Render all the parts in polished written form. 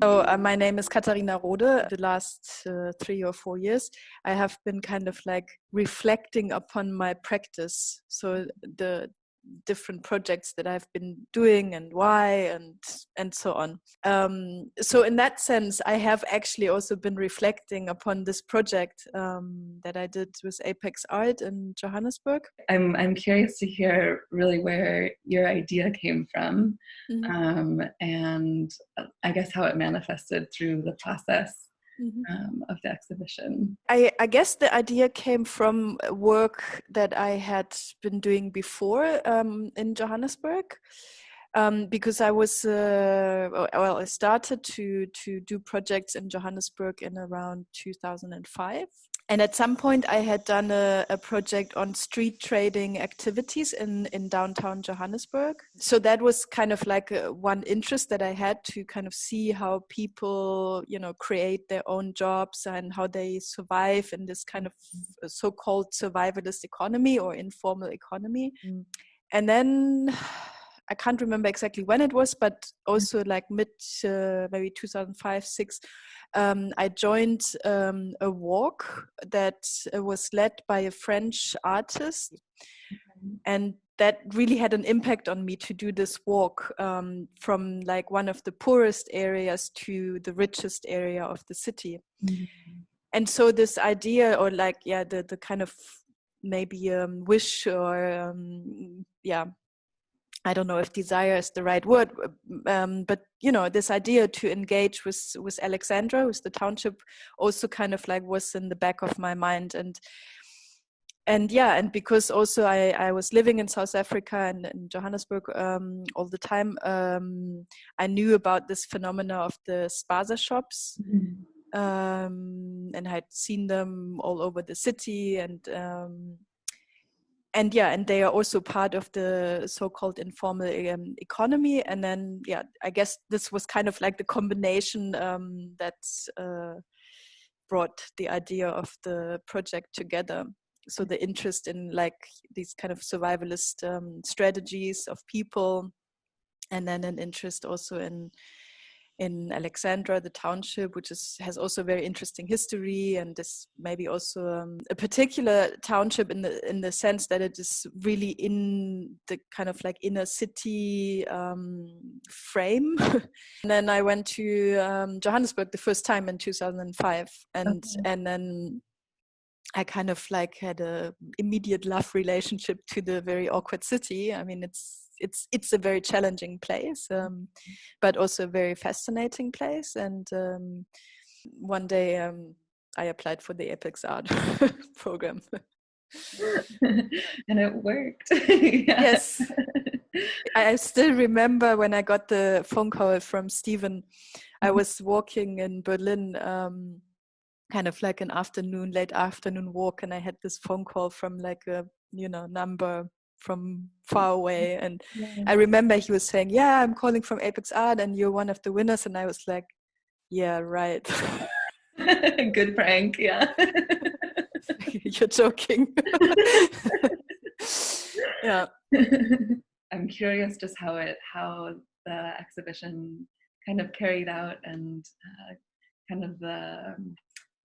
My name is Katharina Rohde. The last 3 or 4 years, I have been kind of like reflecting upon my practice. So the different projects that I've been doing and why and so on. So in that sense, I have actually also been reflecting upon this project that I did with apexart in Johannesburg. I'm curious to hear really where your idea came from, and I guess how it manifested through the process of the exhibition. I guess the idea came from work that I had been doing before in Johannesburg, because I was I started to do projects in Johannesburg in around 2005. And at some point I had done a project on street trading activities in downtown Johannesburg. So that was kind of like one interest that I had, to kind of see how people, create their own jobs and how they survive in this kind of so-called survivalist economy or informal economy. And then I can't remember exactly when it was, but also like maybe 2005-06, I joined a walk that was led by a French artist, and that really had an impact on me, to do this walk from like one of the poorest areas to the richest area of the city. And so this idea, or like the kind of maybe wish, or I don't know if desire is the right word, but this idea to engage with Alexandra, with the township, also kind of like was in the back of my mind. And because also I was living in South Africa and in Johannesburg all the time, I knew about this phenomena of the spaza shops, and I'd seen them all over the city, and they are also part of the so-called informal economy. And then, I guess this was kind of like the combination that brought the idea of the project together. So the interest in like these kind of survivalist strategies of people, and then an interest also in Alexandra, the township, which has also a very interesting history, and this maybe also a particular township in the sense that it is really in the kind of like inner city frame. And then I went to Johannesburg the first time in 2005, and then I kind of like had a immediate love relationship to the very awkward city. I mean, it's a very challenging place, but also a very fascinating place. And one day I applied for the apexart program. And it worked. Yes. I still remember when I got the phone call from Stephen. I was walking in Berlin, kind of like an late afternoon walk, and I had this phone call from like a number from far away, and I remember he was saying, I'm calling from apexart and you're one of the winners, and I was like, yeah, right. Good prank. You're joking. Yeah. I'm curious just how the exhibition kind of carried out, and kind of the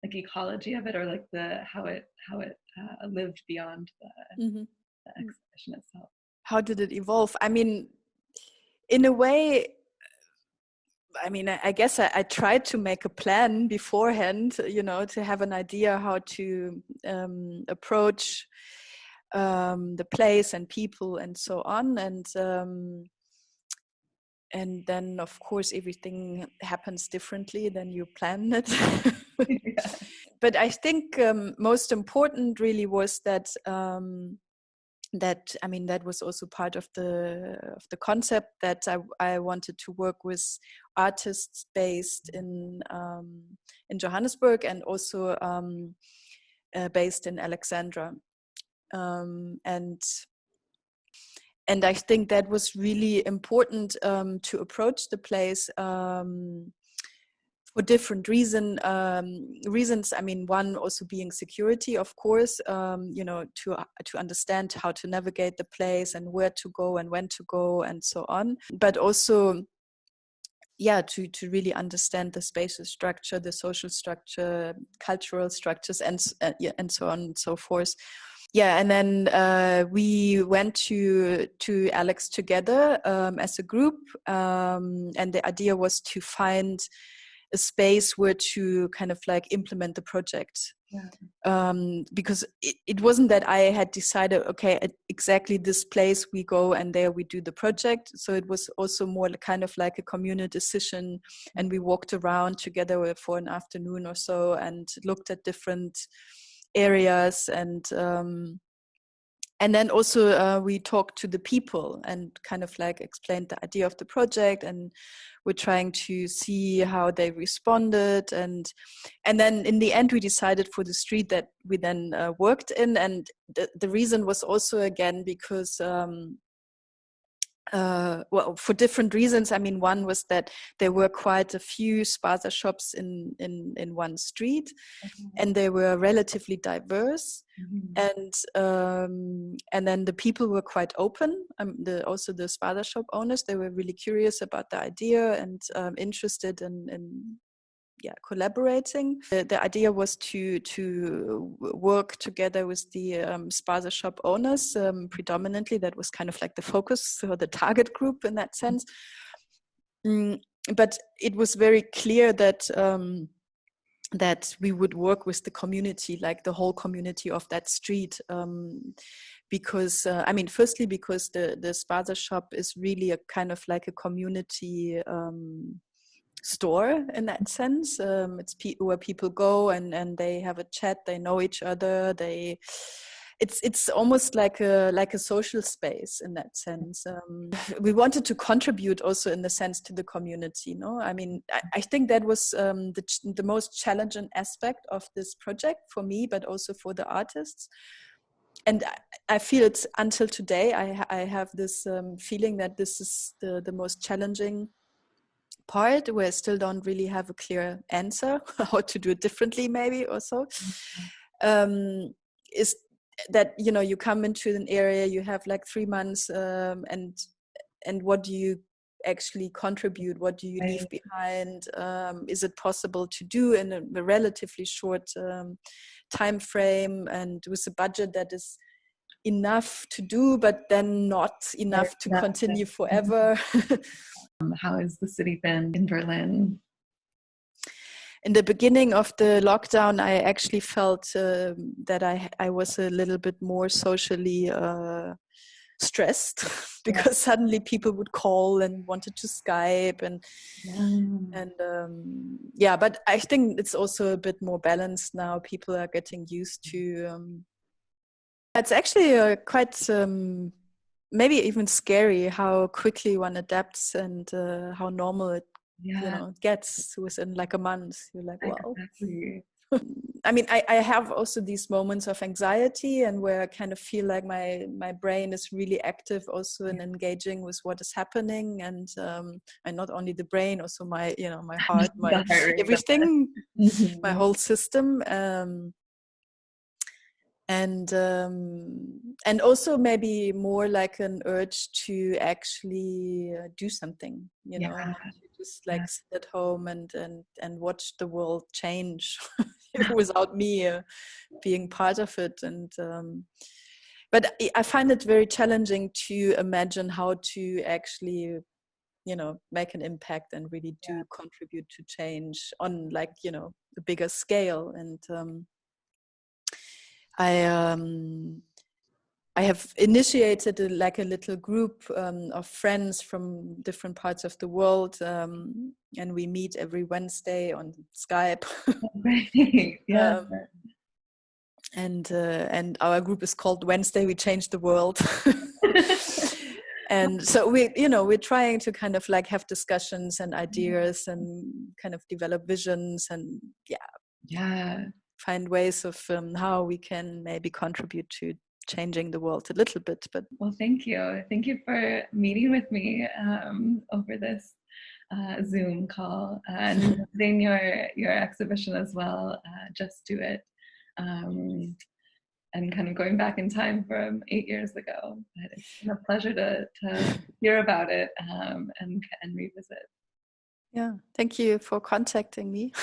like ecology of it, or like how it lived beyond the exhibition itself. How did it evolve? I mean, in a way, I guess I tried to make a plan beforehand, to have an idea how to approach the place and people and so on. And then, of course, everything happens differently than you plan it. But I think most important really was that that was also part of the concept, that I wanted to work with artists based in Johannesburg, and also based in Alexandra, and I think that was really important to approach the place for different reasons. I mean, one also being security, of course, to understand how to navigate the place and where to go and when to go and so on. But also to really understand the spatial structure, the social structure, cultural structures, and so on and so forth. Yeah, and then we went to Alex together as a group, and the idea was to find a space where to kind of like implement the project. Yeah. Because it wasn't that I had decided, okay, at exactly this place we go and there we do the project. So it was also more kind of like a communal decision, and we walked around together for an afternoon or so and looked at different areas, and then also we talked to the people and kind of like explained the idea of the project, and we're trying to see how they responded, and then in the end we decided for the street that we then worked in. And the reason was also again because well, for different reasons. I mean, one was that there were quite a few spaza shops in one street, and they were relatively diverse. And then the people were quite open. Also the spaza shop owners, they were really curious about the idea and interested in collaborating. The idea was to work together with the spaza shop owners predominantly. That was kind of like the focus, or the target group in that sense. But it was very clear that that we would work with the community, like the whole community of that street, because I mean, firstly, because the spaza shop is really a kind of like a community store in that sense. It's where people go and they have a chat, they know each other, it's almost like a social space in that sense. We wanted to contribute also in the sense to the community. No, I mean, I think that was the most challenging aspect of this project for me, but also for the artists. And I feel it's until today, I have this feeling that this is the most challenging part, where I still don't really have a clear answer how to do it differently, maybe, or so. Is that, you know, you come into an area, you have like 3 months, and what do you actually contribute? What do you leave behind? Is it possible to do in a relatively short time frame, and with a budget that is enough to do, but then not enough to continue forever? How has the city been in Berlin? In the beginning of the lockdown, I actually felt that I was a little bit more socially stressed because suddenly people would call and wanted to Skype and but I think it's also a bit more balanced now. People are getting used to. It's actually quite maybe even scary how quickly one adapts, and how normal it gets within like a month. You're like, wow. Exactly. I mean, I have also these moments of anxiety, and where I kind of feel like my brain is really active also in engaging with what is happening, and not only the brain, also my heart, my everything, my whole system. And also maybe more like an urge to actually do something, not to just like sit at home and watch the world change without me being part of it. And but I find it very challenging to imagine how to actually make an impact and really do contribute to change on like a bigger scale. And I have initiated like a little group of friends from different parts of the world, and we meet every Wednesday on Skype. And our group is called Wednesday We Change the World. And so we're trying to kind of like have discussions and ideas and kind of develop visions and find ways of how we can maybe contribute to changing the world a little bit. But well, thank you for meeting with me over this Zoom call and visiting your exhibition as well. Just Do It, and kind of going back in time from 8 years ago. But it's been a pleasure to hear about it and revisit. Yeah, thank you for contacting me.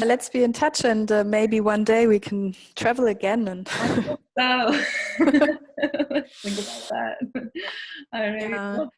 Let's be in touch, and maybe one day we can travel again. And so think about that. All right. yeah. Well,